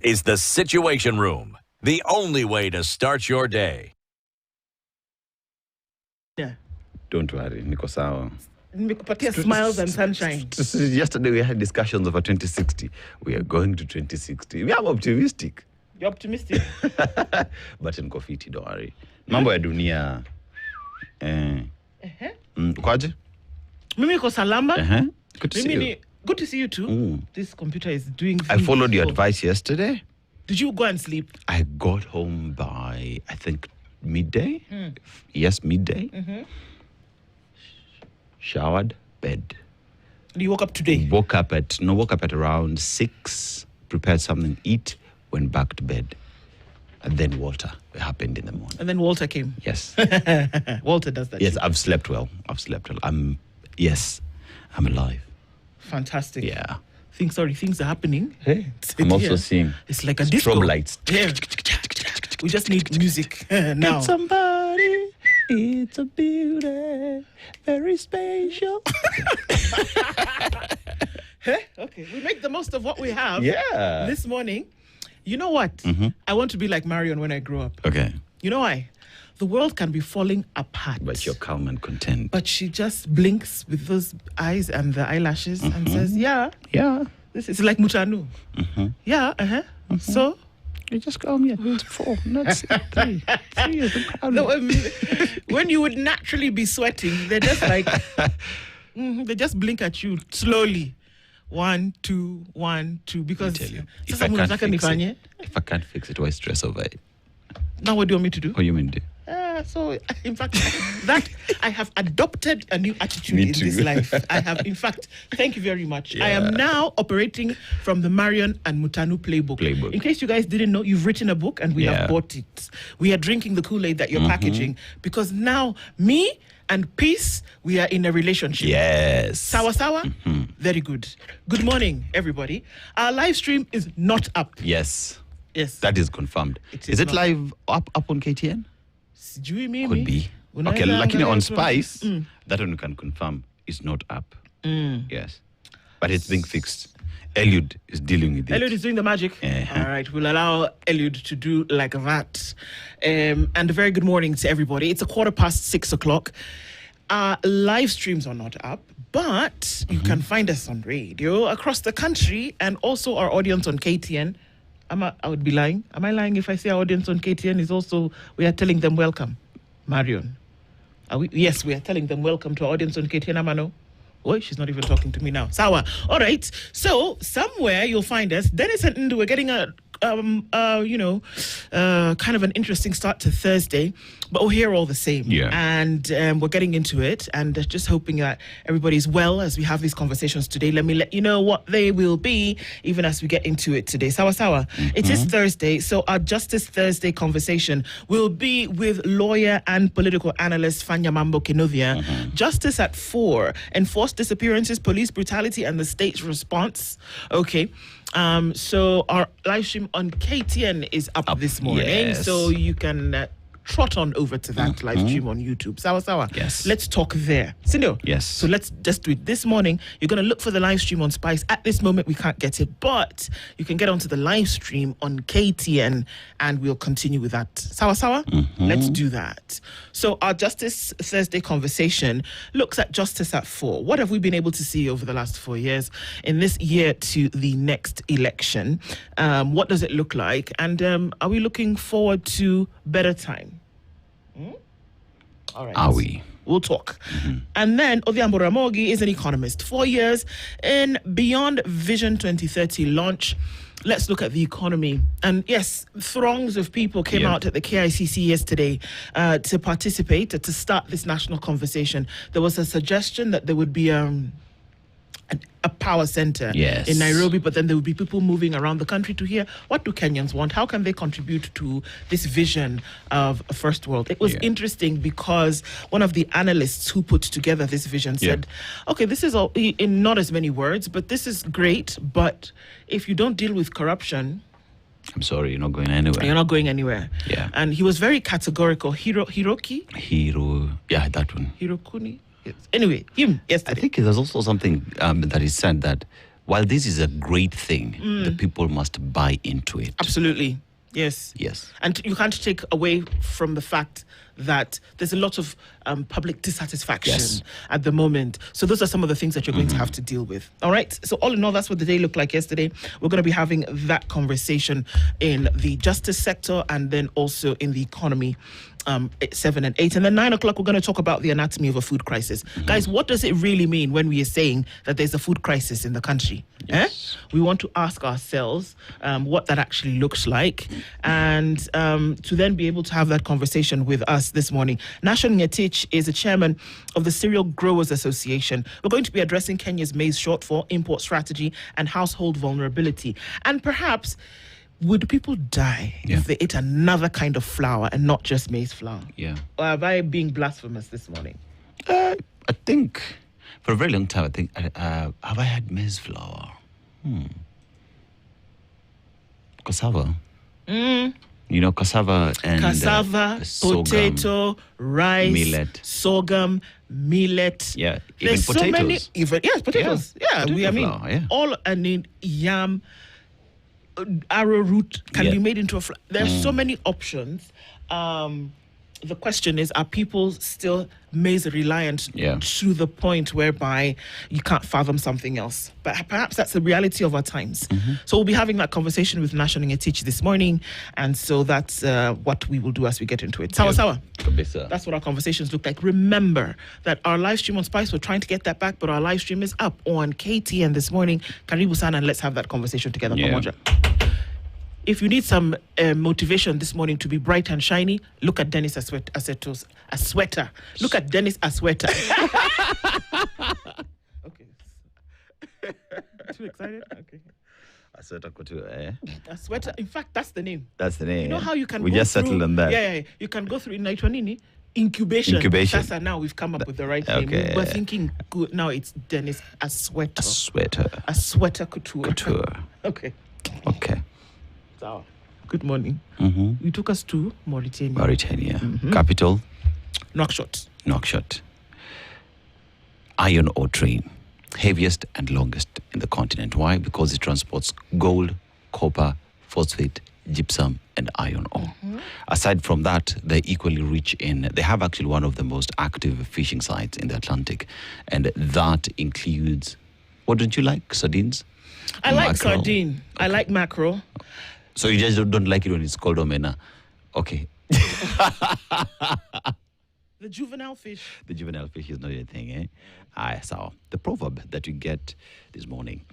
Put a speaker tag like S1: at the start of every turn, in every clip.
S1: is the Situation Room, the only way to start your day.
S2: Yeah.
S3: Don't worry, niko sawa.
S2: Nimekupatia smiles and sunshine.
S3: Yesterday we had discussions over 2060. We are going to 2060. We are optimistic.
S2: You're optimistic?
S3: But niko fiti, don't worry. Mambo ya dunia. Kwaje?
S2: Mimi ko salama.
S3: Good to see you.
S2: Good to see you too. This computer is doing
S3: I followed your advice yesterday.
S2: Did you go and sleep?
S3: I got home by, I think, midday. Yes, midday. Showered, bed.
S2: You woke up today?
S3: Woke up at around 6, prepared something to eat, went back to bed. And then Walter happened in the morning.
S2: And then Walter came?
S3: Yes.
S2: Walter does that.
S3: Yes, I've slept well. I'm alive.
S2: Fantastic.
S3: Yeah.
S2: Things are happening.
S3: Hey, I'm also seeing
S2: it's like a disco.
S3: strobe lights.
S2: Yeah. We just need music now.
S3: It's somebody, it's a beauty, very special.
S2: Okay, we make the most of what we have.
S3: Yeah.
S2: This morning, you know what? I want to be like Marion when I grow up.
S3: Okay.
S2: You know why? The world can be falling apart.
S3: But you're calm and content.
S2: But she just blinks with those eyes and the eyelashes and says, yeah, this is like Mutanu. Yeah, So?
S3: You just call me at 4, not 3. 3 is the crowd.
S2: No, when you would naturally be sweating, they're just like, they just blink at you slowly. 1, 2, 1, 2. Because
S3: if I can't fix it, why stress over it?
S2: Now what do you want me to do?
S3: What do you mean do?
S2: So, in fact, that I have adopted a new attitude
S3: Me
S2: in
S3: too.
S2: this life. I have, in fact, thank you very much.
S3: Yeah.
S2: I am now operating from the Marion and Mutanu playbook. In case you guys didn't know, you've written a book and we have bought it. We are drinking the Kool-Aid that you're packaging because now me and Peace, we are in a relationship.
S3: Yes.
S2: Sawa sawa? Very good. Good morning, everybody. Our live stream is not up.
S3: Yes.
S2: Yes.
S3: That is confirmed. Is it live up on KTN? Could be. Okay, lakini on Spice, that one you can confirm is not up. Yes. But it's being fixed. Eliud is dealing with it.
S2: Eliud is doing the magic. All right, we'll allow Eliud to do like that. And a very good morning to everybody. It's 6:15. Our live streams are not up, but you can find us on radio across the country and also our audience on KTN. I would be lying. Am I lying if I say our audience on KTN is also, we are telling them welcome? Marion. Yes, we are telling them welcome to our audience on KTN, Amano. Oh, she's not even talking to me now. Sawa. All right. So somewhere you'll find us. Dennis and Ndu, we're getting kind of an interesting start to Thursday, but we're here all the same.
S3: Yeah.
S2: And we're getting into it and just hoping that everybody's well as we have these conversations today. Let me let you know what they will be, even as we get into it today. Sawa sawa. It is Thursday, so our Justice Thursday conversation will be with lawyer and political analyst Fanya Mambo Kinovia. Justice at 4, enforced disappearances, police brutality, and the state's response. Okay. So our live stream on KTN is up this morning.
S3: Yes.
S2: So you can trot on over to that live stream on YouTube. Sawa sawa.
S3: Yes.
S2: Let's talk there. Sindio?
S3: Yes.
S2: So let's just do it. This morning, you're going to look for the live stream on Spice. At this moment, we can't get it, but you can get onto the live stream on KTN and we'll continue with that. Sawa sawa? Let's do that. So our Justice Thursday conversation looks at justice at 4. What have we been able to see over the last 4 years in this year to the next election? What does it look like? And are we looking forward to better time? All right.
S3: Are we?
S2: We'll talk. And then Odhiambo Ramogi is an economist. 4 years in Beyond Vision 2030 launch. Let's look at the economy. And yes, throngs of people came out at the KICC yesterday to participate, to start this national conversation. There was a suggestion that there would be a power center in Nairobi, but then there will be people moving around the country to hear, what do Kenyans want? How can they contribute to this vision of a first world? It was interesting because one of the analysts who put together this vision said, okay, this is all in not as many words, but this is great, but if you don't deal with corruption,
S3: I'm sorry, you're not going anywhere.
S2: You're not going anywhere.
S3: Yeah.
S2: And he was very categorical. Hiroki?
S3: That one.
S2: Hirokuni? Yes. Anyway, him yesterday.
S3: I think there's also something that he said that while this is a great thing, the people must buy into it.
S2: Absolutely. Yes.
S3: Yes.
S2: And you can't take away from the fact that there's a lot of public dissatisfaction at the moment. So those are some of the things that you're going to have to deal with. All right. So all in all, that's what the day looked like yesterday. We're going to be having that conversation in the justice sector and then also in the economy. 7 and 8, and then 9 o'clock we're going to talk about the anatomy of a food crisis. Guys, what does it really mean when we are saying that there's a food crisis in the country?
S3: Yes.
S2: We want to ask ourselves what that actually looks like, and to then be able to have that conversation with us this morning. Nashon Ngetich is the chairman of the Cereal Growers Association. We're going to be addressing Kenya's maize shortfall, import strategy, and household vulnerability, and perhaps would people die if they ate another kind of flour and not just maize flour?
S3: Yeah.
S2: Or am I being blasphemous this morning?
S3: I think for a very long time, have I had maize flour? Cassava. You know, cassava and sorghum,
S2: potato, rice,
S3: millet,
S2: sorghum, millet.
S3: Yeah,
S2: There's
S3: even potatoes.
S2: so many. Yes, potatoes. Yeah,
S3: Potato flour,
S2: all. I mean, yam. Arrowroot can be made into a flour. There's so many options. The question is, are people still maize reliant to the point whereby you can't fathom something else? But perhaps that's the reality of our times. So we'll be having that conversation with Nashon Ngetich this morning, and so that's what we will do as we get into it. Sawa. That's what our conversations look like. Remember that our live stream on Spice, we're trying to get that back, but our live stream is up on KTN this morning. Karibu sana, and let's have that conversation together. Pamoja. If you need some motivation this morning to be bright and shiny, look at Dennis Asweta. Look at Dennis Asweta. Okay. Too excited? Okay. Asweta. In fact, that's the name.
S3: That's the name.
S2: You know how you can
S3: we just settled on that.
S2: Yeah. You can go through incubation. That's now we've come up with the right name. We were thinking good. Now it's Dennis Asweta. Asweta Couture. Okay. So, good morning. You took us to Mauritania.
S3: Capital?
S2: Nouakchott.
S3: Iron ore train. Heaviest and longest in the continent. Why? Because it transports gold, copper, phosphate, gypsum, and iron ore. Aside from that, they're equally rich they have actually one of the most active fishing sites in the Atlantic. And that includes, what don't you like? Sardines?
S2: I like sardine. Okay. I like mackerel.
S3: So you just don't like it when it's called omena? Okay.
S2: The juvenile fish.
S3: The juvenile fish is not anything, eh? So the proverb that you get this morning.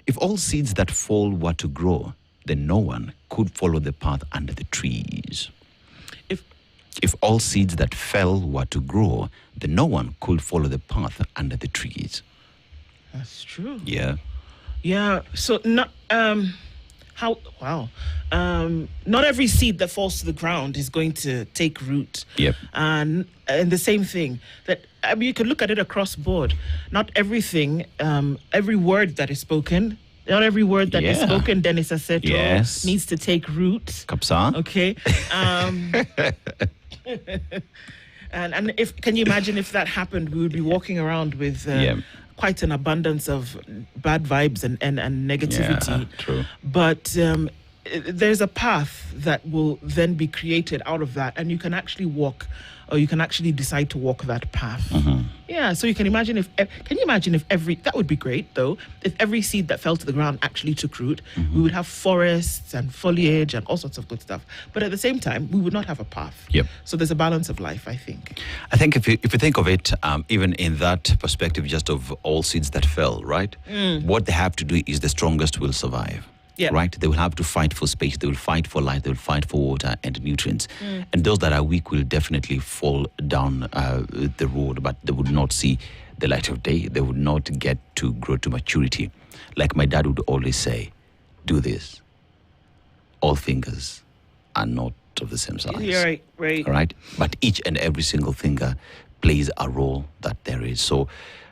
S3: If all seeds that fall were to grow, then no one could follow the path under the trees. If all seeds that fell were to grow, then no one could follow the path under the trees.
S2: That's true.
S3: Yeah.
S2: Yeah. So not not every seed that falls to the ground is going to take root.
S3: Yep.
S2: And the same thing that you can look at it across board. Not everything, every word that is spoken. Not every word that is spoken, Dennis Asseto, needs to take root.
S3: Kapsa.
S2: Okay. And can you imagine if that happened? We would be walking around with quite an abundance of bad vibes and negativity.
S3: Yeah, true.
S2: But there's a path that will then be created out of that, and you can actually walk, or you can actually decide to walk that path. Yeah, so you can imagine if that would be great though, if every seed that fell to the ground actually took root, we would have forests and foliage and all sorts of good stuff. But at the same time, we would not have a path.
S3: Yep.
S2: So there's a balance of life, I think.
S3: I think if you think of it, even in that perspective, just of all seeds that fell, right? What they have to do is the strongest will survive.
S2: Yep.
S3: Right? They will have to fight for space. They will fight for life. They will fight for water and nutrients. And those that are weak will definitely fall down the road, but they would not see the light of day. They would not get to grow to maturity. Like my dad would always say, do this. All fingers are not of the same size.
S2: Yeah, right.
S3: All right? But each and every single finger plays a role that there is. So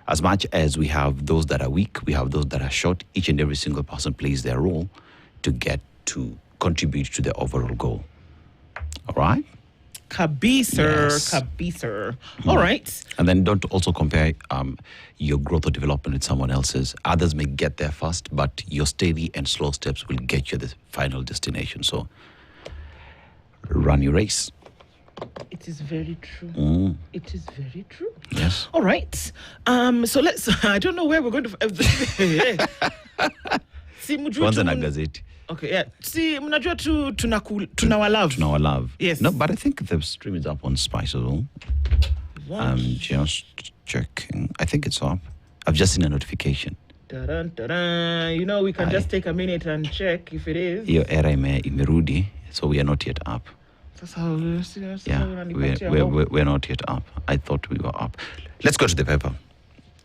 S3: as much as we have those that are weak, we have those that are short, each and every single person plays their role to get to contribute to the overall goal. All right?
S2: Kabiser. All right.
S3: And then don't also compare your growth or development with someone else's. Others may get there first, but your steady and slow steps will get you the final destination. So run your race.
S2: It is very true. It is very true.
S3: Yes.
S2: All right. So let's. I don't know where we're going to.
S3: Kwanza na gazeti.
S2: Okay, yeah. See, mnajua tu tunawalove.
S3: Tunawalove.
S2: Yes.
S3: No, but I think the stream is up on Spice as well.
S2: What?
S3: I'm just checking. I think it's up. I've just seen a notification.
S2: Dun, dun, dun. You know, we can just take a minute and check if it is.
S3: Your era imerudi, so we are not yet up.
S2: That's how we're
S3: not yet up. I thought we were up. Let's go to the paper.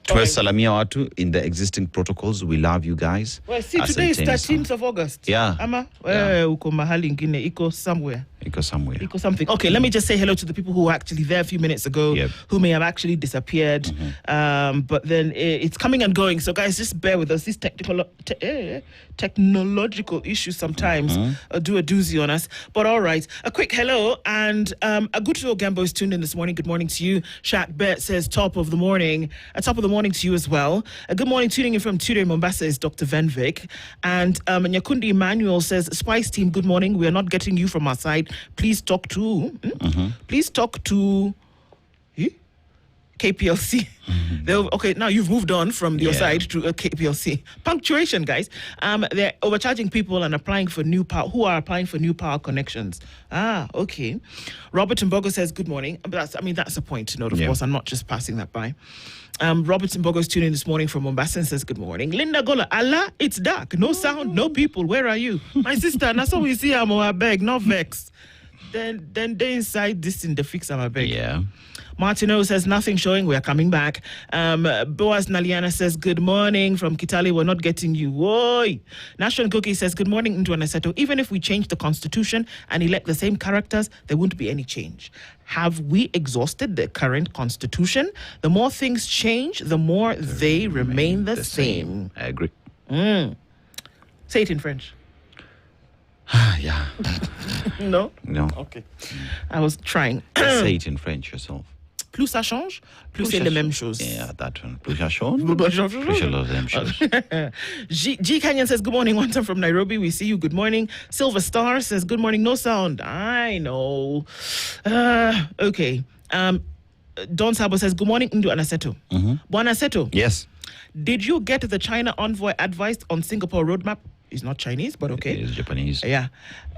S3: Tumesalamia watu in the existing protocols. We love you guys.
S2: Well, see, today is 13th of August.
S3: Yeah.
S2: Ama? Uko mahali ingine, iko somewhere.
S3: Iko
S2: something. Okay, let me just say hello to the people who were actually there a few minutes ago, who may have actually disappeared. But then it's coming and going. So guys, just bear with us. These technological issues sometimes do a doozy on us. But all right, a quick hello. And Aguto Gambo is tuned in this morning. Good morning to you. Shaq Bet says top of the morning. Top of the morning to you as well. Good morning, tuning in from Tudo in Mombasa is Dr. Venvik. And Nyakundi Emmanuel says, Spice team, good morning. We are not getting you from our side. Please talk to KPLC. Okay, now you've moved on from your side to KPLC. Punctuation, guys. They're overcharging people and applying for new power. Who are applying for new power connections? Okay. Robert Mbogo says, good morning. That's a point to note, of course. I'm not just passing that by. Robert Mbogo is tuning in this morning from Mombasa and says, good morning. Linda Gola, Allah, it's dark. No sound, no people. Where are you? My sister, that's all we see. I'm a beg, no vex. Then they inside this in the fix, I'm a beg.
S3: Yeah.
S2: Martino says nothing showing. We are coming back. Boaz Naliana says good morning from Kitale. We're not getting you. Oi. National Cookie says good morning into Anaseto. Even if we change the constitution and elect the same characters, there won't be any change. Have we exhausted the current constitution? The more things change, the more they remain the same.
S3: I agree.
S2: Say it in French.
S3: Yeah.
S2: No?
S3: No.
S2: Okay. I was trying.
S3: Say it in French yourself.
S2: Plus ça change, plus c'est les mêmes choses.
S3: Yeah, that one. Plus ça change, plus c'est les mêmes choses.
S2: G Canyon says, good morning, one time from Nairobi. We see you. Good morning. Silver Star says, good morning, no sound. I know. Okay. Don Sabo says, good morning, Ndu Anaseto. Buanaseto.
S3: Yes.
S2: Did you get the China envoy advice on Singapore roadmap? He's not Chinese, but okay.
S3: He is Japanese.
S2: Yeah.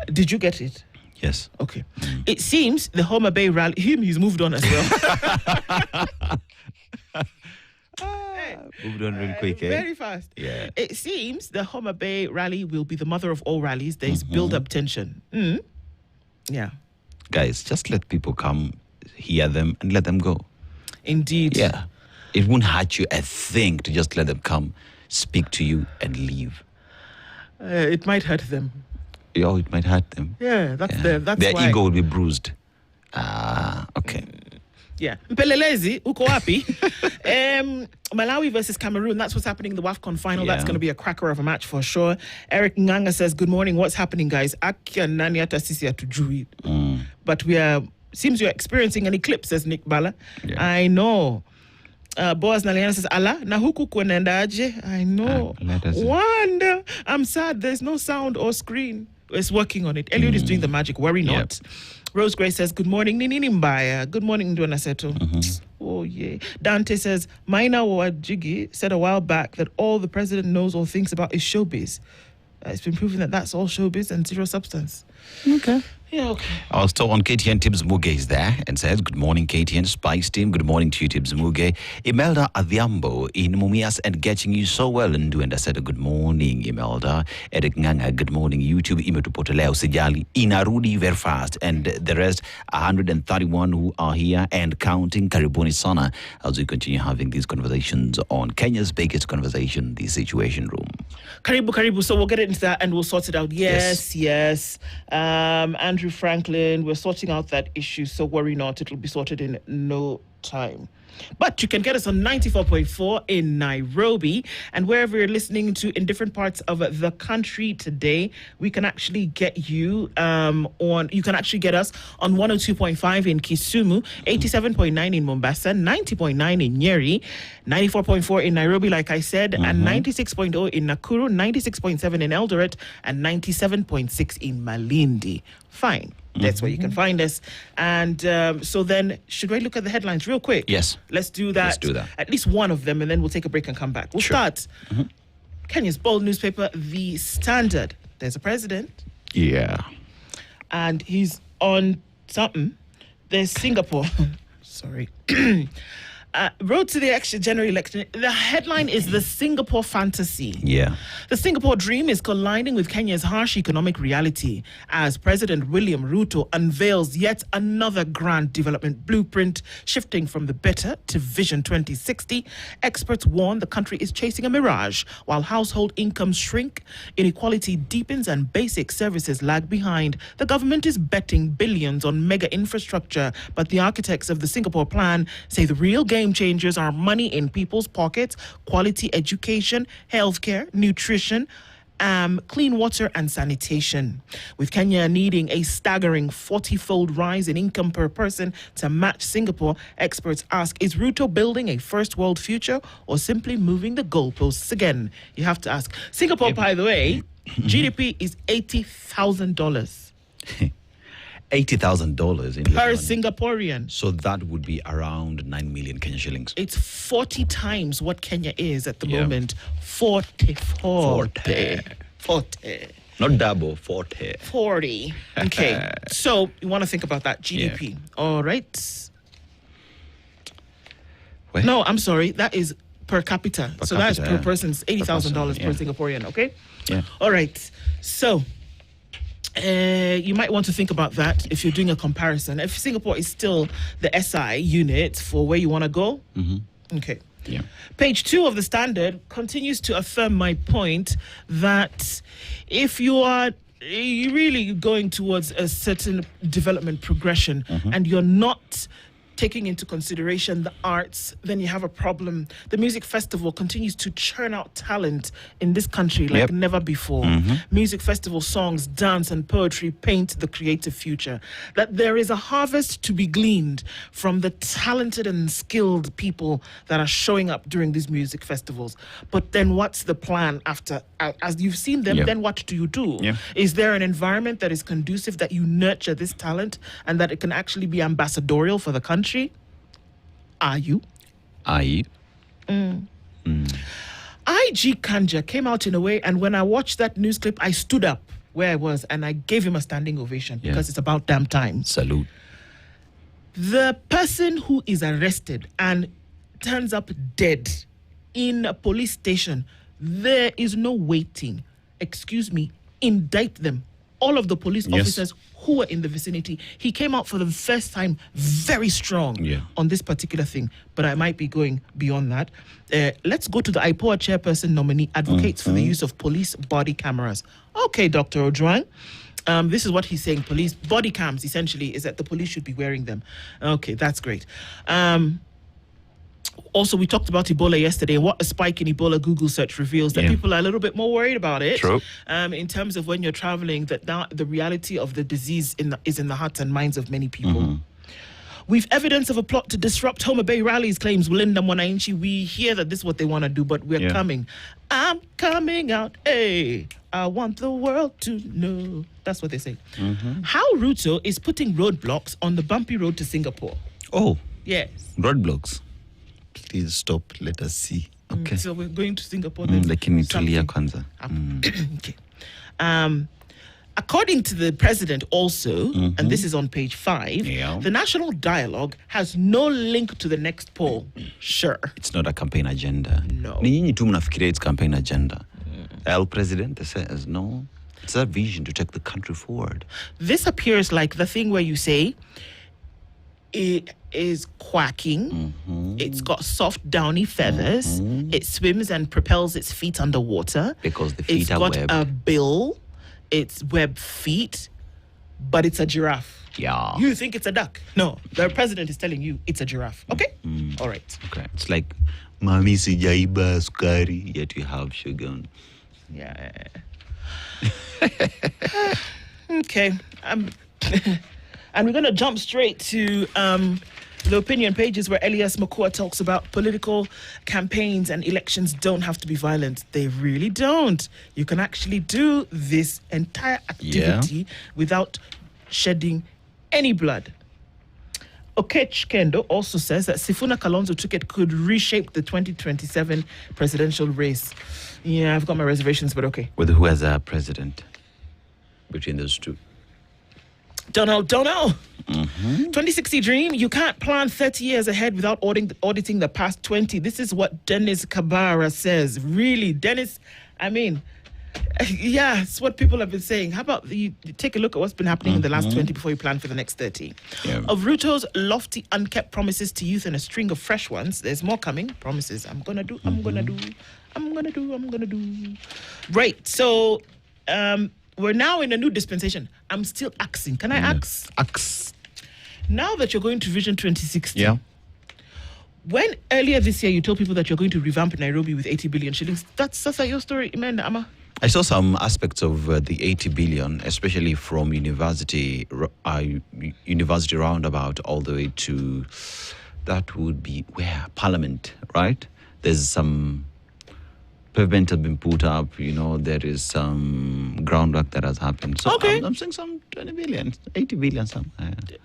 S2: Did you get it?
S3: Yes.
S2: Okay. It seems the Homa Bay rally, he's moved on as well.
S3: Moved on real quick,
S2: Very fast.
S3: Yeah.
S2: It seems the Homa Bay rally will be the mother of all rallies. There's build-up tension. Yeah.
S3: Guys, just let people come, hear them, and let them go.
S2: Indeed.
S3: Yeah. It won't hurt you a thing to just let them come, speak to you, and leave.
S2: It might hurt them.
S3: Oh, it might hurt them.
S2: Yeah, that's
S3: Their
S2: why.
S3: ego will be bruised. Okay.
S2: Yeah. Mpelelezi, uko wapi? Malawi versus Cameroon. That's what's happening in the WAFCON final. That's going to be a cracker of a match for sure. Eric Nganga says, good morning. What's happening, guys? Akia nani hata sisi hatujui. But seems you're experiencing an eclipse, says Nick Bala.
S3: Yeah.
S2: I know. Boaz Naliana says, Allah, na huku kuenendaje? I know. Wonder. I'm sad. There's no sound or screen. It's working on it. Eliud is doing the magic. Worry not. Rose Grace says, good morning. Nini mbaya. Good morning, Ndwana Seto. Oh, yeah. Dante says, Maina Wajigi said a while back that all the president knows or thinks about is showbiz. It's been proven that that's all showbiz and zero substance.
S3: Okay.
S2: Yeah, okay.
S3: I was told on KTN, Tibbs Muge is there and says, good morning, KTN Spice team. Good morning to you, Tibbs Muge. Imelda Adhiambo in Mumias and getting you so well. And I said, good morning, Imelda. Eric Nganga, good morning, YouTube. Imetu Poteleo Sijali. Inarudi very fast. And the rest, 131 who are here and counting. Karibuni Sana as we continue having these conversations on Kenya's biggest conversation, the Situation Room.
S2: Karibu. So we'll get into that and we'll sort it out. Yes. Andrew Franklin, we're sorting out that issue, so worry not. It'll be sorted in no time. But you can get us on 94.4 in Nairobi, and wherever you're listening to in different parts of the country today, we can actually get you you can actually get us on 102.5 in Kisumu, 87.9 in Mombasa, 90.9 in Nyeri, 94.4 in Nairobi, like I said, and 96.0 in Nakuru, 96.7 in Eldoret, and 97.6 in Malindi. Fine. That's where you can find us. And so then, should we look at the headlines real quick?
S3: Yes.
S2: Let's do that.
S3: Let's do that.
S2: At least one of them, and then we'll take a break and come back. We'll start. Kenya's bold newspaper, The Standard. There's a president.
S3: Yeah.
S2: And he's on something. There's Singapore. Sorry. Road to the general election. The headline is The Singapore Fantasy.
S3: Yeah.
S2: The Singapore dream is colliding with Kenya's harsh economic reality as President William Ruto unveils yet another grand development blueprint, shifting from the better to Vision 2060. Experts warn the country is chasing a mirage while household incomes shrink, inequality deepens, and basic services lag behind. The government is betting billions on mega infrastructure, but the architects of the Singapore plan say the real game changers are money in people's pockets, quality education, healthcare, nutrition, clean water and sanitation. With Kenya needing a staggering 40-fold rise in income per person to match Singapore, experts ask, is Ruto building a first world future or simply moving the goalposts again? You have to ask. Singapore, by the way, GDP is $80,000.
S3: $80,000 in
S2: per Singaporean.
S3: So that would be around 9 million Kenyan shillings.
S2: It's 40 times what Kenya is at the moment. 40.
S3: Not double, 40.
S2: 40. Okay. So you want to think about that GDP. Yeah. All right.
S3: Where?
S2: No, I'm sorry. That is per capita. That's per person. $80,000 per Singaporean. Okay.
S3: Yeah.
S2: All right. So you might want to think about that if you're doing a comparison. If Singapore is still the SI unit for where you want to go. Okay.
S3: Yeah.
S2: Page 2 of the Standard continues to affirm my point that if you're really going towards a certain development progression and you're not taking into consideration the arts, then you have a problem. The music festival continues to churn out talent in this country like never before. Music festival songs, dance and poetry paint the creative future. That there is a harvest to be gleaned from the talented and skilled people that are showing up during these music festivals. But then what's the plan after? As you've seen them, then what do you do? Is there an environment that is conducive that you nurture this talent and that it can actually be ambassadorial for the country? Are you?
S3: IG
S2: Kanja came out in a way, and when I watched that news clip, I stood up where I was and I gave him a standing ovation because it's about damn time.
S3: Salute.
S2: The person who is arrested and turns up dead in a police station, there is no waiting. Excuse me, indict them. All of the police officers who were in the vicinity. He came out for the first time very strong on this particular thing, but I might be going beyond that. Let's go to the IPOA chairperson nominee advocates for the use of police body cameras. Okay, Dr. Ojwang. This is what he's saying. Police body cams, essentially, is that the police should be wearing them. Okay, that's great. Also, we talked about Ebola yesterday. What a spike in Ebola Google search reveals that people are a little bit more worried about it.
S3: True.
S2: In terms of when you're traveling, that now the reality of the disease is in the hearts and minds of many people. We've evidence of a plot to disrupt Homa Bay rallies, claims Linda Mwananchi. We hear that this is what they want to do, but we're coming. I'm coming out. Hey, I want the world to know. That's what they say. How Ruto is putting roadblocks on the bumpy road to Singapore.
S3: Oh.
S2: Yes.
S3: Roadblocks. Please stop. Let us see. Okay.
S2: So we're going to Singapore. Then
S3: like in Italia, Kwanza.
S2: Okay. According to the president also, and this is on page 5, the national dialogue has no link to the next poll. Sure.
S3: It's not a campaign agenda.
S2: No.
S3: It's campaign agenda. El Presidente says no. It's a vision to take the country forward.
S2: This appears like the thing where you say, it is quacking. It's got soft, downy feathers. It swims and propels its feet underwater.
S3: Because the feet are
S2: webbed.
S3: webbed.
S2: It's got a bill. It's webbed feet. But it's a giraffe.
S3: Yeah.
S2: You think it's a duck. No, the president is telling you it's a giraffe. Okay? All right.
S3: Okay. It's like, Mami sijaiba sukari, yet you have sugar.
S2: Yeah. Okay. And we're going to jump straight to the opinion pages where Elias Makua talks about political campaigns and elections don't have to be violent. They really don't. You can actually do this entire activity without shedding any blood. Okech Kendo also says that Sifuna Kalonzo ticket could reshape the 2027 presidential race. Yeah, I've got my reservations, but okay.
S3: With who as a president between those two?
S2: Don't know. 2060 dream, you can't plan 30 years ahead without auditing the past 20. This is what Dennis Kabara says. Really, Dennis, I mean, yeah, it's what people have been saying. How about you take a look at what's been happening in the last 20 before you plan for the next 30? Yeah. Of Ruto's lofty, unkept promises to youth and a string of fresh ones, there's more coming. Promises. I'm gonna do. Right. So, we're now in a new dispensation. I'm still asking. Can I ask?
S3: Ask.
S2: Now that you're going to Vision 2060.
S3: Yeah.
S2: When earlier this year you told people that you're going to revamp Nairobi with 80 billion shillings, that's your story, Amanda Ama.
S3: I saw some aspects of the 80 billion, especially from university roundabout all the way to, that would be where? Parliament, right? There's some pavement has been put up, there is some groundwork that has happened. So
S2: okay.
S3: I'm saying some 20 billion, 80 billion, some.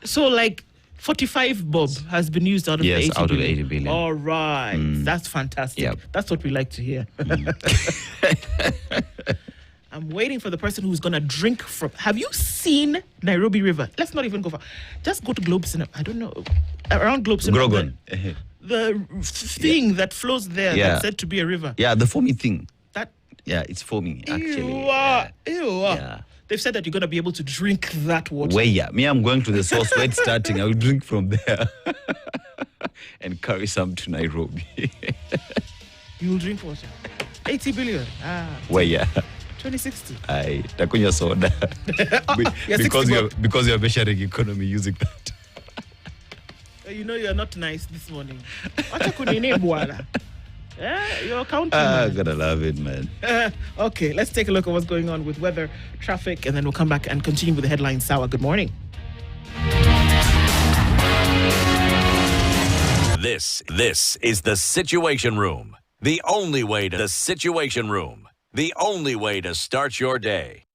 S2: So like 45 bob has been used out of the 80 billion.
S3: Yes, out of 80 billion.
S2: All right. That's fantastic.
S3: Yep.
S2: That's what we like to hear. I'm waiting for the person who's going to drink from... Have you seen Nairobi River? Let's not even go far. Just go to Globe Cinema. I don't know. Around Globe Cinema.
S3: Grogan.
S2: The thing that flows there that's said to be a river.
S3: Yeah, the foamy thing.
S2: That.
S3: Yeah, it's foaming, actually.
S2: Ew.
S3: Yeah.
S2: They've said that you're going to be able to drink that water.
S3: Where, me, I'm going to the source where it's starting. I will drink from there and carry some to Nairobi.
S2: You will drink water. 80 billion.
S3: Where,
S2: 2060.
S3: I takunya soda. because you're measuring economy using that.
S2: You know you're not nice this morning. You're counting.
S3: I'm gonna love it, man.
S2: Okay, let's take a look at what's going on with weather, traffic, and then we'll come back and continue with the headlines. Sawa, good morning.
S1: This is the Situation Room. The only way to start your day.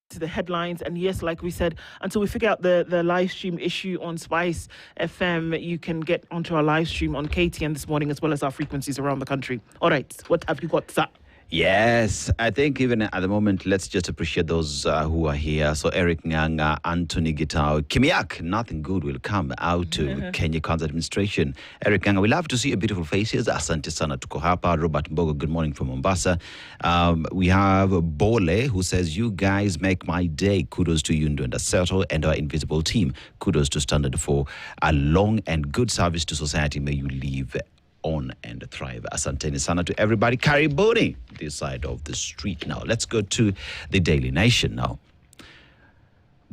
S2: To the headlines, and yes, like we said, until we figure out the live stream issue on Spice FM, you can get onto our live stream on KTN this morning as well as our frequencies around the country. All right, what have you got, sir?
S3: Yes, I think even at the moment, let's just appreciate those who are here. So Eric Nyanga, Anthony Gitao, Kimiak, nothing good will come out to Kenya Council Administration. Eric Nyanga, we love to see your beautiful faces. Asante sana tuko hapa. Robert Mbogo, good morning from Mombasa. We have Bole, who says, you guys make my day. Kudos to you, Ndo Settle, and our invisible team. Kudos to Standard for a long and good service to society. May you live on and thrive. Asanteni sana to everybody. Karibuni this side of the street. Now, let's go to the Daily Nation now.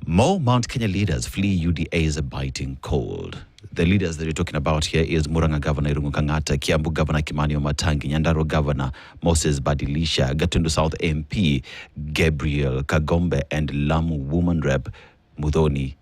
S3: More Mount Kenya leaders flee UDA's biting cold. The leaders that we're talking about here is Muranga Governor Irungu Kangata, Kiambu Governor Kimani Omatangi, Nyandarua Governor Moses Badilisha, Gatundu South MP Gabriel Kagombe, and Lamu Woman Rep Mudhoni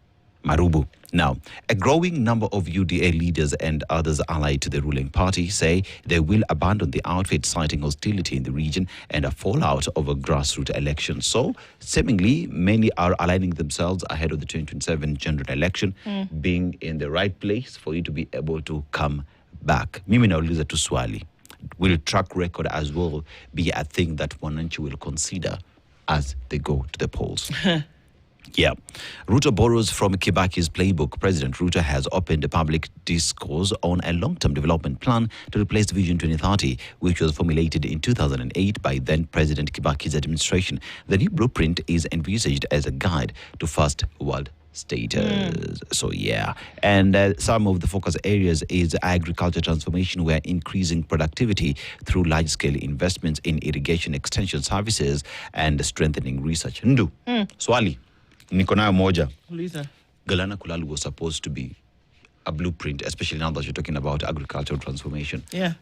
S3: Marubu. Now, a growing number of UDA leaders and others allied to the ruling party say they will abandon the outfit, citing hostility in the region and a fallout of a grassroots election. So, seemingly, many are aligning themselves ahead of the 2027 general election, being in the right place for you to be able to come back. Mimi nauliza tu swali. Will track record as well be a thing that Wananchi will consider as they go to the polls? Yeah. Ruto borrows from Kibaki's playbook. President Ruto has opened a public discourse on a long-term development plan to replace the Vision 2030, which was formulated in 2008 by then-President Kibaki's administration. The new blueprint is envisaged as a guide to first world status. So, yeah. And some of the focus areas is agriculture transformation, where increasing productivity through large-scale investments in irrigation extension services and strengthening research. Ndu, swali. niko nayo moja.
S2: Uliza.
S3: Galana Kulalu was supposed to be a blueprint, especially now that you're talking about agricultural transformation.
S2: Yeah.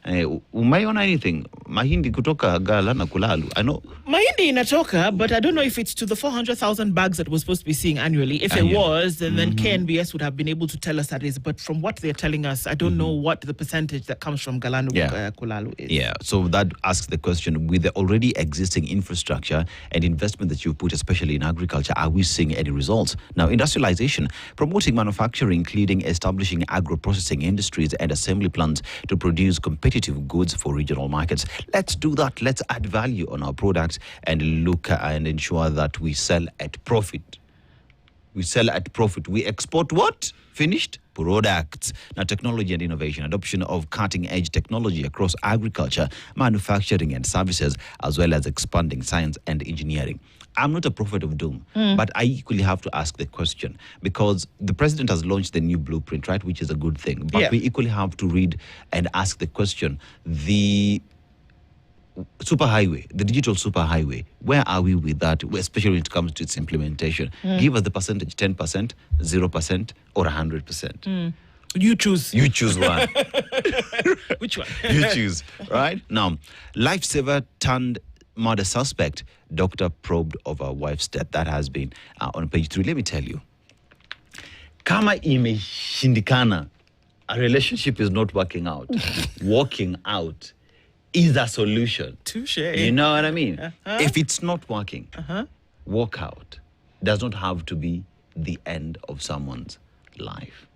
S3: Umeona anything? Mahindi kutoka Galana Kulalu. I know.
S2: Mahindi inatoka, but I don't know if it's to the 400,000 bags that we're supposed to be seeing annually. If it was, then KNBS would have been able to tell us that is. But from what they're telling us, I don't know what the percentage that comes from Galana Kulalu is.
S3: Yeah, so that asks the question, with the already existing infrastructure and investment that you've put, especially in agriculture, are we seeing any results? Now, industrialization, promoting manufacturing, including establishing agro-processing industries and assembly plants to produce competitive goods for regional markets. Let's do that. Let's add value on our products and look and ensure that we sell at profit. We sell at profit. We export what? Finished products. Now, technology and innovation, adoption of cutting-edge technology across agriculture, manufacturing and services, as well as expanding science and engineering. I'm not a prophet of doom, but I equally have to ask the question, because the president has launched the new blueprint, right, which is a good thing. But we equally have to read and ask the question, the superhighway, the digital superhighway, where are we with that, especially when it comes to its implementation? Give us the percentage, 10%, 0%, or 100%.
S2: You choose.
S3: You choose one.
S2: Which one?
S3: You choose, right? Now, lifesaver turned murder suspect, doctor probed over wife's death. That has been on page 3. Let me tell you. Kama imeshindikana, a relationship is not working out. Walking out is a solution.
S2: Touche.
S3: You know what I mean? If it's not working, walk out does not have to be the end of someone's life.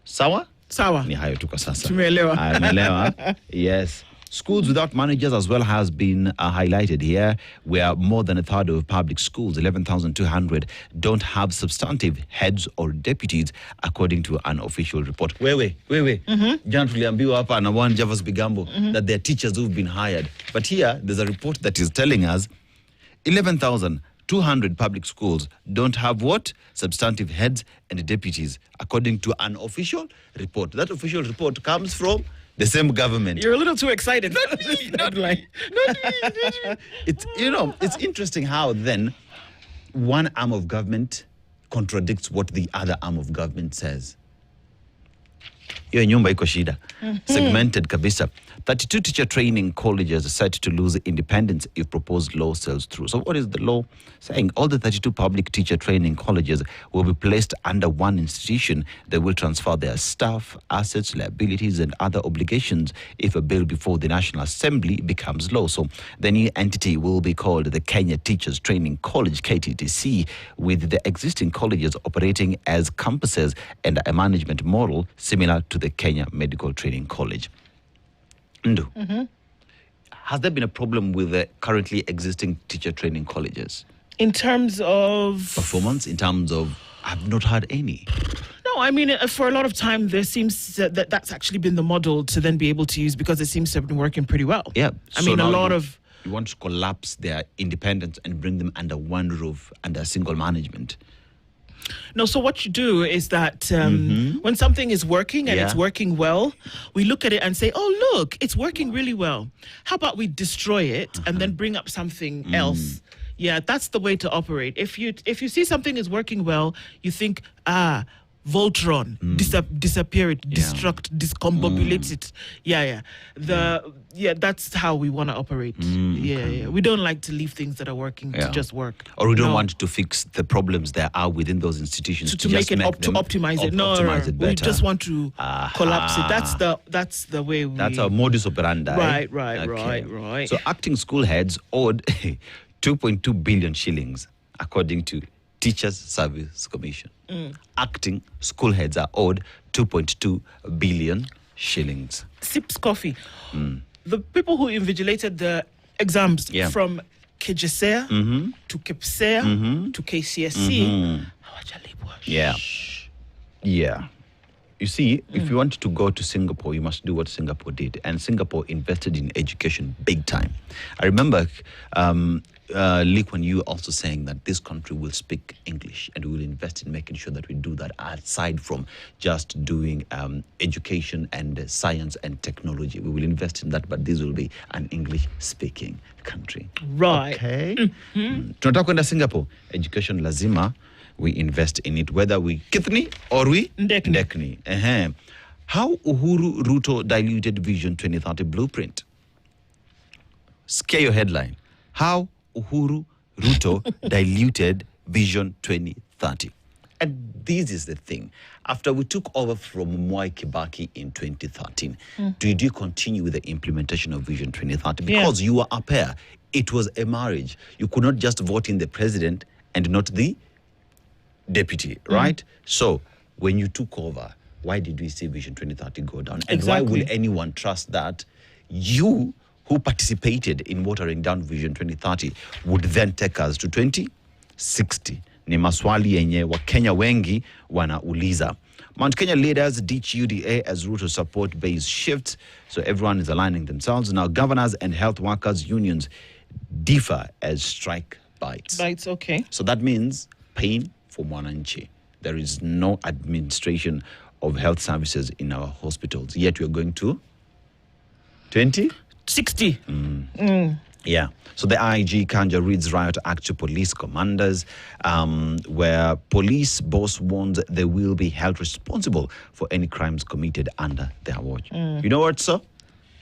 S3: Sawa?
S2: Sawa.
S3: Ni hayo tuko sasa.
S2: Tumeelewa.
S3: Tumeelewa. Yes. Schools without managers as well has been highlighted here, where more than a third of public schools, 11,200, don't have substantive heads or deputies, according to an official report. Wewe. Jana tuliambiwa hapa na one Javas Bigambo that there are teachers who've been hired. But here, there's a report that is telling us 11,200 public schools don't have what? Substantive heads and deputies, according to an official report. That official report comes from the same government.
S2: You're a little too excited.
S3: Not me. It's, you know, it's interesting how then one arm of government contradicts what the other arm of government says. Hiyo nyumba iko shida. Segmented kabisa. 32 teacher training colleges are set to lose independence if proposed law sails through. So what is the law saying? All the 32 public teacher training colleges will be placed under one institution that will transfer their staff, assets, liabilities, and other obligations if a bill before the National Assembly becomes law. So the new entity will be called the Kenya Teachers Training College, KTTC, with the existing colleges operating as campuses and a management model similar to the Kenya Medical Training College. Ndu, has there been a problem with the currently existing teacher training colleges?
S2: In terms of
S3: performance, in terms of, I've not heard any.
S2: No, I mean, for a lot of time, there seems that that's actually been the model to then be able to use, because it seems to have been working pretty well.
S3: Yeah.
S2: I mean, a lot of...
S3: You want to collapse their independence and bring them under one roof, under a single management.
S2: No, so what you do is that when something is working and it's working well, we look at it and say, oh, look, it's working really well. How about we destroy it and then bring up something else? Yeah, that's the way to operate. If you see something is working well, you think, Voltron, disappear it, destruct, discombobulate it. That's how we want to operate. We don't like to leave things that are working to just work.
S3: Or we don't want to fix the problems there are within those institutions
S2: to make it to optimize it. No, we just want to collapse it. That's the way we.
S3: That's our modus operandi.
S2: Right.
S3: So acting school heads owed 2.2 billion shillings, according to Teachers Service Commission. Acting school heads are owed 2.2 billion shillings.
S2: Sips coffee. The people who invigilated the exams from KJSEA to KPSEA to KCSE.
S3: Yeah. You see, if you want to go to Singapore, you must do what Singapore did. And Singapore invested in education big time. I remember Lee Kuan Yew also saying that this country will speak English, and we will invest in making sure that we do that aside from just doing education and science and technology. We will invest in that, but this will be an English-speaking country.
S2: Right.
S3: Okay. Tunataka kwenda Singapore. Education lazima we invest in it, whether we kithni or we ndekni. How Uhuru Ruto diluted Vision 2030 blueprint. Scare your headline. How Uhuru Ruto diluted Vision 2030. And this is the thing. After we took over from Mwai Kibaki in 2013, did you continue with the implementation of Vision 2030? Because you were a pair. It was a marriage. You could not just vote in the president and not the deputy, right? So when you took over, why did we see Vision 2030 go down? And why will anyone trust that you, who participated in watering down Vision 2030, would then take us to 2060? Ni maswali yenye Wakenya wengi wanauliza. Mount Kenya leaders ditch UDA as Ruto support base shifts, so everyone is aligning themselves. Now governors and health workers unions differ as strike bites.
S2: Bites, okay.
S3: So that means pain for Mwananchi. There is no administration of health services in our hospitals, yet we're going to
S2: 60.
S3: Yeah. So the IG Kanja reads riot act to police commanders, where police boss warns they will be held responsible for any crimes committed under their watch. You know what, sir?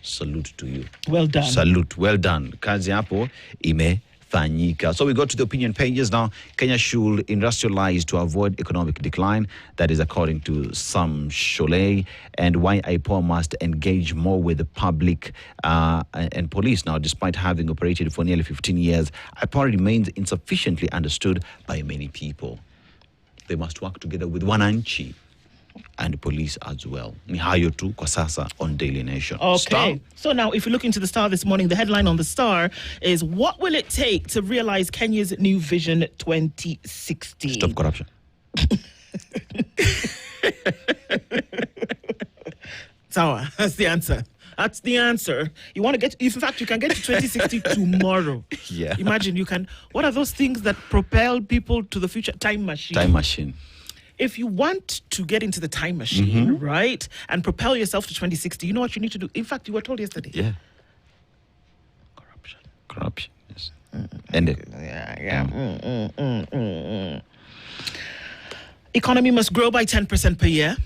S3: Salute to you.
S2: Well done.
S3: Salute. Well done. Kazi hapo imefanyika. So we go to the opinion pages now. Kenya should industrialize to avoid economic decline. That is according to Sam Sholay. And why IPOA must engage more with the public and police. Now, despite having operated for nearly 15 years, IPOA remains insufficiently understood by many people. They must work together with Wananchi and police as well. Ni hayo tu kwa sasa on Daily Nation.
S2: Okay.
S3: Star.
S2: So now, if you look into the Star this morning, the headline on the Star is, what will it take to realize Kenya's new Vision 2060?
S3: Stop corruption.
S2: Sawa, that's the answer. That's the answer. You want to get, in fact, you can get to 2060 tomorrow.
S3: Yeah.
S2: Imagine you can, what are those things that propel people to the future? Time machine.
S3: Time machine.
S2: If you want to get into the time machine, right, and propel yourself to 2060, you know what you need to do? In fact, you were told yesterday.
S3: Yeah. Corruption. Yes. End it.
S2: Economy must grow by 10% per year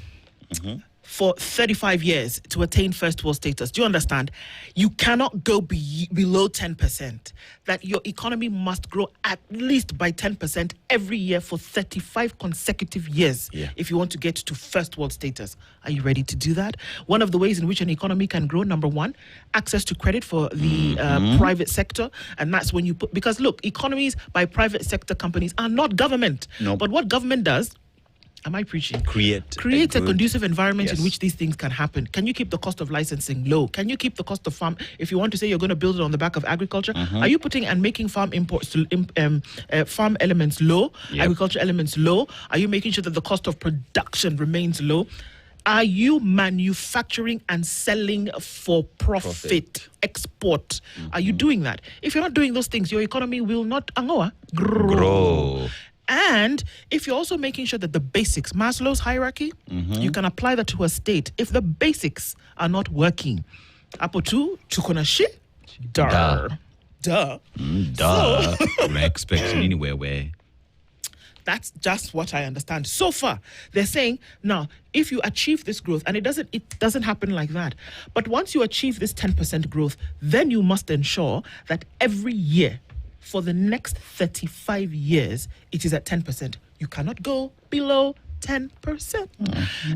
S2: for 35 years to attain first world status. Do you understand? You cannot go below 10%. That your economy must grow at least by 10% every year for 35 consecutive years if you want to get to first world status. Are you ready to do that? One of the ways in which an economy can grow, number one, access to credit for the private sector. And that's when you put, because look, economies by private sector companies are not government.
S3: Nope.
S2: But what government does, am I preaching? Create a conducive environment in which these things can happen. Can you keep the cost of licensing low? Can you keep the cost of farm? If you want to say you're going to build it on the back of agriculture, are you putting and making farm imports to farm elements low, agriculture elements low? Are you making sure that the cost of production remains low? Are you manufacturing and selling for profit. Export? Are you doing that? If you're not doing those things, your economy will not grow. And if you're also making sure that the basics, Maslow's hierarchy, you can apply that to a state. If the basics are not working, Apo tu tukona shit. Duh.
S3: We're expecting anywhere where.
S2: That's just what I understand. So far, they're saying, now, if you achieve this growth, and it doesn't happen like that, but once you achieve this 10% growth, then you must ensure that every year, for the next 35 years, it is at 10%. You cannot go below 10%.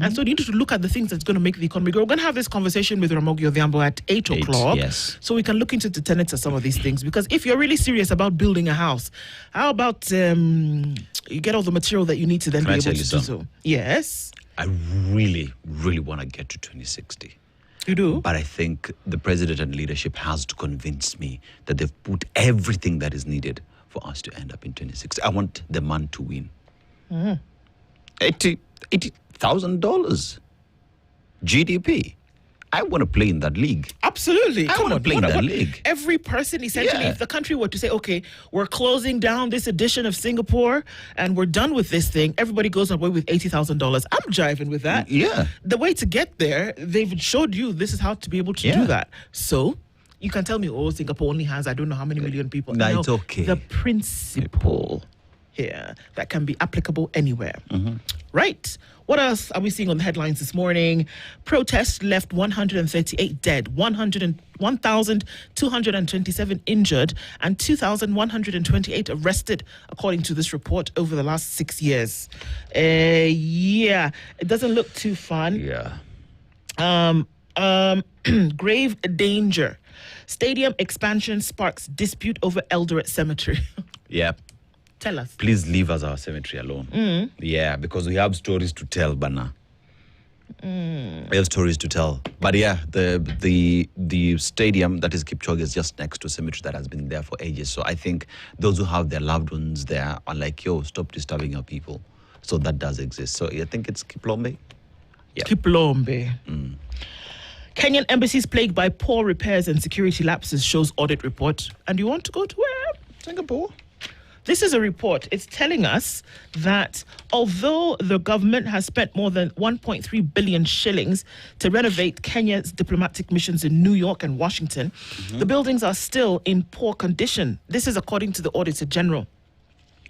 S2: And so you need to look at the things that's going to make the economy grow. We're going to have this conversation with Ramogi Odhiambo at 8 o'clock.
S3: Yes.
S2: So we can look into the tenets of some of these things. Because if you're really serious about building a house, how about you get all the material that you need to then be able to do so? Yes.
S3: I really, really want to get to 2060.
S2: You do?
S3: But I think the president and leadership has to convince me that they've put everything that is needed for us to end up in 2060. I want the man to win. $80,000 GDP. I want to play in that league.
S2: Absolutely.
S3: I want to play in that league.
S2: Every person, essentially, if the country were to say, okay, we're closing down this edition of Singapore and we're done with this thing, everybody goes away with $80,000. I'm jiving with that.
S3: Yeah.
S2: The way to get there, they've showed you this is how to be able to do that. So you can tell me, Singapore only has, I don't know how many million people.
S3: No, it's okay.
S2: The principle here that can be applicable anywhere. Right. What else are we seeing on the headlines this morning? Protests left 138 dead, 1,227 injured, and 2,128 arrested, according to this report, over the last 6 years. It doesn't look too fun. Grave danger. Stadium expansion sparks dispute over Eldoret Cemetery. Tell us.
S3: Please leave us our cemetery alone. Yeah, because we have stories to tell, Bana. We have stories to tell. But the stadium that is Kipchoge is just next to a cemetery that has been there for ages. So I think those who have their loved ones there are like, stop disturbing our people. So that does exist. So I think it's Kiplombe.
S2: Kiplombe. Kenyan embassies plagued by poor repairs and security lapses, shows audit report. And you want to go to where? Singapore. This is a report. It's telling us that although the government has spent more than 1.3 billion shillings to renovate Kenya's diplomatic missions in New York and Washington, the buildings are still in poor condition. This is according to the Auditor General.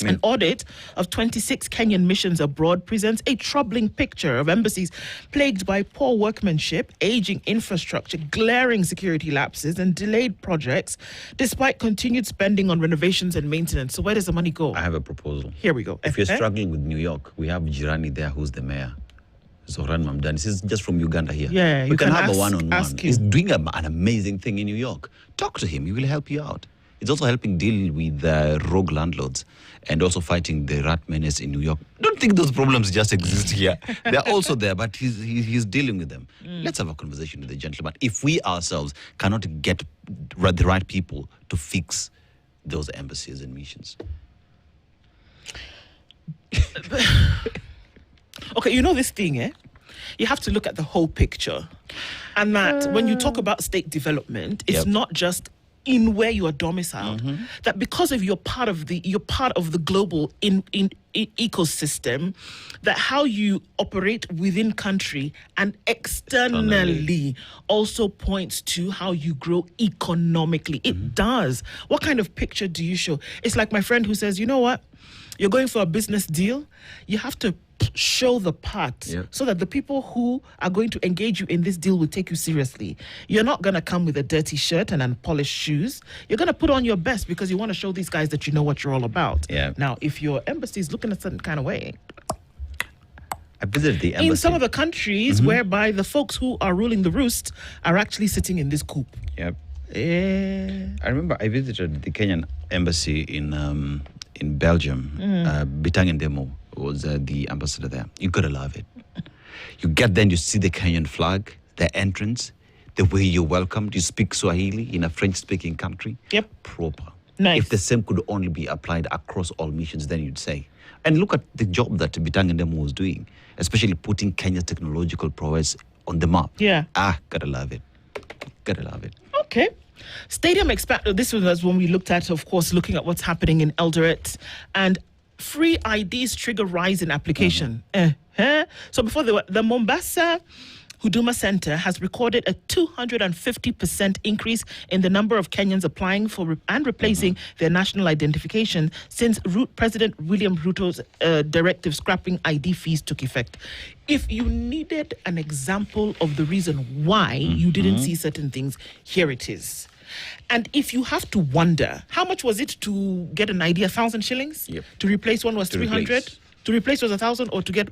S2: An audit of 26 Kenyan missions abroad presents a troubling picture of embassies plagued by poor workmanship, aging infrastructure, glaring security lapses, and delayed projects, despite continued spending on renovations and maintenance. So where does the money go?
S3: I have a proposal.
S2: Here we go.
S3: If you're struggling with New York, we have Jirani there who's the mayor. Zoran Mamdani. This is just from Uganda here.
S2: Yeah,
S3: we can have a one-on-one.
S2: Ask him.
S3: He's doing an amazing thing in New York. Talk to him. He will help you out. It's also helping deal with rogue landlords and also fighting the rat menace in New York. Don't think those problems just exist here. They're also there, but he's dealing with them. Let's have a conversation with the gentleman. If we ourselves cannot get the right people to fix those embassies and missions.
S2: Okay, you know this thing, you have to look at the whole picture. And that when you talk about state development, it's not just in where you are domiciled, that because of you're part of the global ecosystem, that how you operate within country and externally also points to how you grow economically. It does. What kind of picture do you show? It's like my friend who says, you know what? You're going for a business deal. You have to show the part so that the people who are going to engage you in this deal will take you seriously. You're not going to come with a dirty shirt and unpolished shoes. You're going to put on your best because you want to show these guys that you know what you're all about. Now, if your embassy is looking a certain kind of way,
S3: I visited the embassy
S2: in some of the countries whereby the folks who are ruling the roost are actually sitting in this coop.
S3: I remember I visited the Kenyan embassy in Belgium. Bitang Ndemo was the ambassador there. You gotta love it. You get there and you see the Kenyan flag, the entrance, the way you're welcomed. You speak Swahili in a French-speaking country. Proper.
S2: Nice.
S3: If the same could only be applied across all missions, then you'd say. And look at the job that Bitang Ndemo was doing, especially putting Kenya's technological prowess on the map. Gotta love it. Gotta love it.
S2: Okay. Stadium expand. This was when we looked at, of course, looking at what's happening in Eldoret, and free IDs trigger rise in application. So before the Mombasa Huduma Center has recorded a 250% increase in the number of Kenyans applying for and replacing their national identification since President William Ruto's directive scrapping ID fees took effect. If you needed an example of the reason why you didn't see certain things, here it is. And if you have to wonder, how much was it to get an ID? 1,000 shillings? To replace one was 300? To replace was 1,000, or to get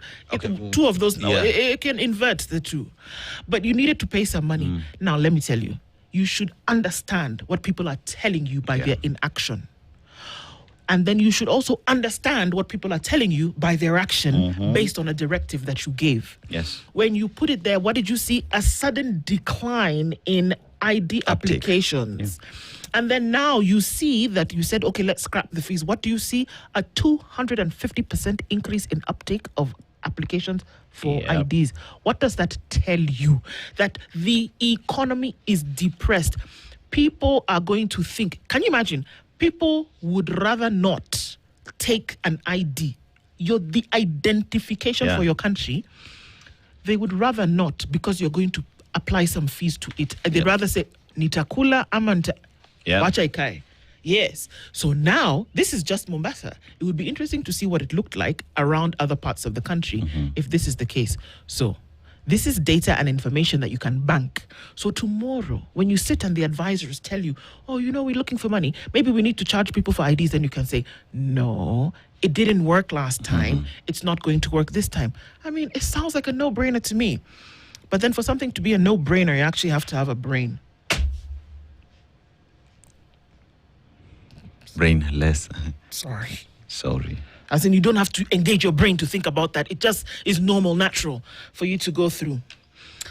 S2: two of those? No, it can invert the two. But you needed to pay some money. Now, let me tell you, you should understand what people are telling you by their inaction. And then you should also understand what people are telling you by their action based on a directive that you gave. When you put it there, what did you see? A sudden decline in ID applications. And then now you see that you said, okay, let's scrap the fees. What do you see? A 250% increase in uptake of applications. applications for IDs. What does that tell you? That the economy is depressed. People are going to think, can you imagine? People would rather not take an ID. The identification for your country, they would rather not, because you're going to apply some fees to it. They'd rather say, Nitakula amanta wachaikai. Yes. So now, this is just Mombasa. It would be interesting to see what it looked like around other parts of the country if this is the case. So this is data and information that you can bank. So tomorrow, when you sit and the advisors tell you, oh, we're looking for money, maybe we need to charge people for IDs, then you can say, no, it didn't work last time. It's not going to work this time. I mean, it sounds like a no-brainer to me. But then for something to be a no-brainer, you actually have to have a brain.
S3: Brainless.
S2: Sorry. As in, you don't have to engage your brain to think about that. It just is normal, natural for you to go through.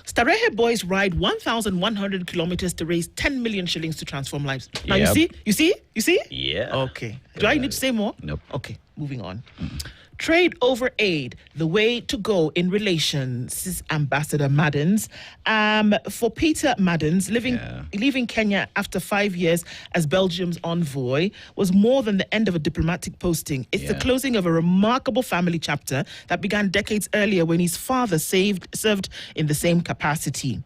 S2: Starehe boys ride 1,100 kilometers to raise 10 million shillings to transform lives. Now, you see?
S3: Yeah.
S2: Okay. Do I need to say more?
S3: Nope.
S2: Okay, moving on. Trade over aid, the way to go in relations, says Ambassador Maddens. For Peter Maddens, leaving Kenya after 5 years as Belgium's envoy was more than the end of a diplomatic posting. It's the closing of a remarkable family chapter that began decades earlier when his father served in the same capacity.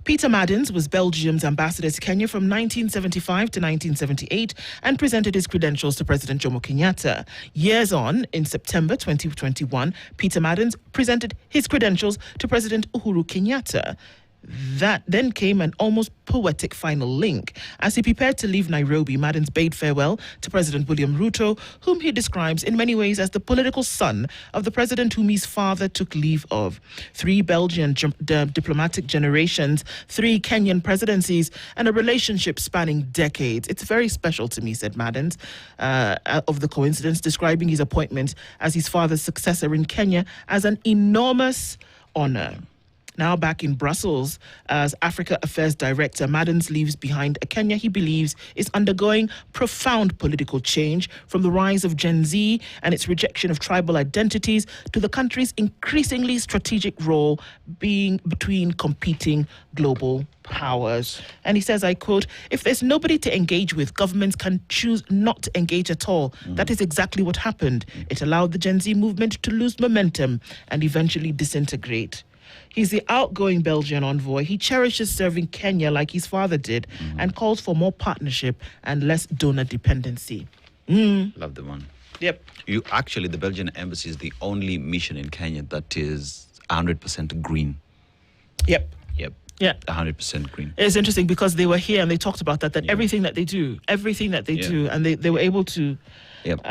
S2: Peter Maddens was Belgium's ambassador to Kenya from 1975 to 1978 and presented his credentials to President Jomo Kenyatta. Years on, in September 2021, Peter Maddens presented his credentials to President Uhuru Kenyatta. That then came an almost poetic final link. As he prepared to leave Nairobi, Maddens bade farewell to President William Ruto, whom he describes in many ways as the political son of the president whom his father took leave of. 3 Belgian diplomatic generations, 3 Kenyan presidencies, and a relationship spanning decades. It's very special to me, said Maddens, of the coincidence, describing his appointment as his father's successor in Kenya as an enormous honor. Now back in Brussels, as Africa Affairs Director, Maddens leaves behind a Kenya he believes is undergoing profound political change, from the rise of Gen Z and its rejection of tribal identities to the country's increasingly strategic role being between competing global powers. And he says, I quote, if there's nobody to engage with, governments can choose not to engage at all. That is exactly what happened. It allowed the Gen Z movement to lose momentum and eventually disintegrate. He's the outgoing Belgian envoy. He cherishes serving Kenya like his father did and calls for more partnership and less donor dependency.
S3: Love the one.
S2: Yep.
S3: The Belgian embassy is the only mission in Kenya that is 100% green.
S2: Yep.
S3: Yeah. 100% green.
S2: It's interesting because they were here and they talked about that everything that they do, and they were able to...
S3: Yep.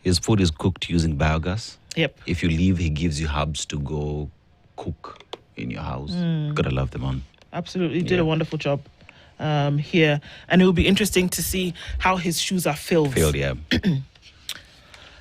S3: His food is cooked using biogas.
S2: Yep.
S3: If you leave, he gives you herbs to go cook in your house. Gotta love them on.
S2: Absolutely. He did a wonderful job here. And it will be interesting to see how his shoes are filled.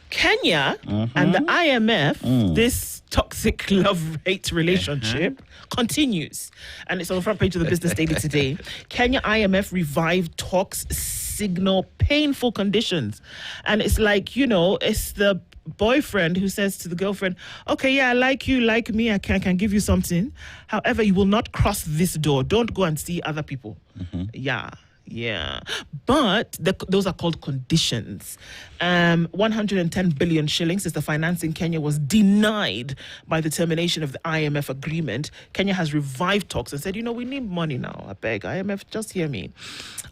S2: Kenya and the IMF, this toxic love-hate relationship continues. And it's on the front page of the Business Daily today. Kenya IMF revived talks, signal painful conditions. And it's like, it's the boyfriend who says to the girlfriend, okay, I like you, like me, I can give you something. However, you will not cross this door. Don't go and see other people. Yeah. But those are called conditions. 110 billion shillings is the financing Kenya was denied by the termination of the IMF agreement. Kenya has revived talks and said, we need money now. I beg, IMF, just hear me.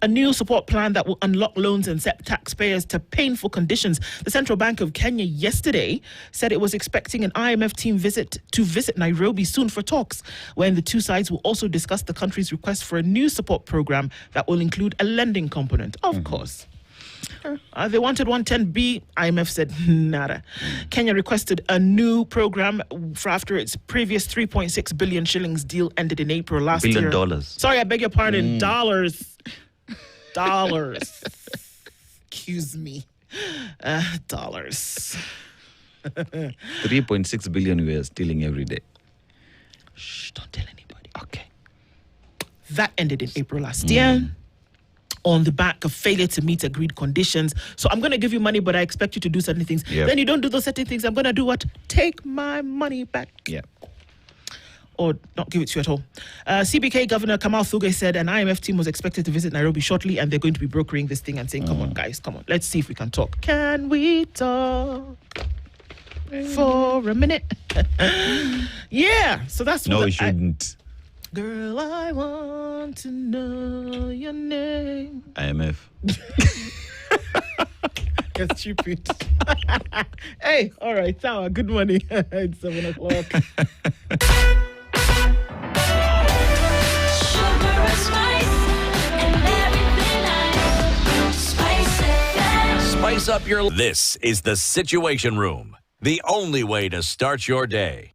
S2: A new support plan that will unlock loans and set taxpayers to painful conditions. The Central Bank of Kenya yesterday said it was expecting an IMF team to visit Nairobi soon for talks, when the two sides will also discuss the country's request for a new support program that will include a lending component. Of course. They wanted 110B. IMF said nada. Kenya requested a new program for after its previous 3.6 billion shillings deal ended in April last year.
S3: $1 billion.
S2: Sorry, I beg your pardon. Dollars. Excuse me. Dollars.
S3: 3.6 billion we are stealing every day.
S2: Shh, don't tell anybody. Okay. That ended in April last year. on the back of failure to meet agreed conditions. So I'm going to give you money, but I expect you to do certain things.
S3: Yep.
S2: Then you don't do those certain things. I'm going to do what? Take my money back.
S3: Yeah.
S2: Or not give it to you at all. CBK Governor Kamal Thuge said an IMF team was expected to visit Nairobi shortly, and they're going to be brokering this thing and saying, come on, guys, come on. Let's see if we can talk. Can we talk for a minute? Yeah, so that's
S3: No,
S2: what
S3: we shouldn't.
S2: Girl, I want to know your name.
S3: IMF.
S2: You're stupid. Hey, all right, Tower, good morning. It's 7 o'clock.
S1: Spice up your... This is the Situation Room, the only way to start your day.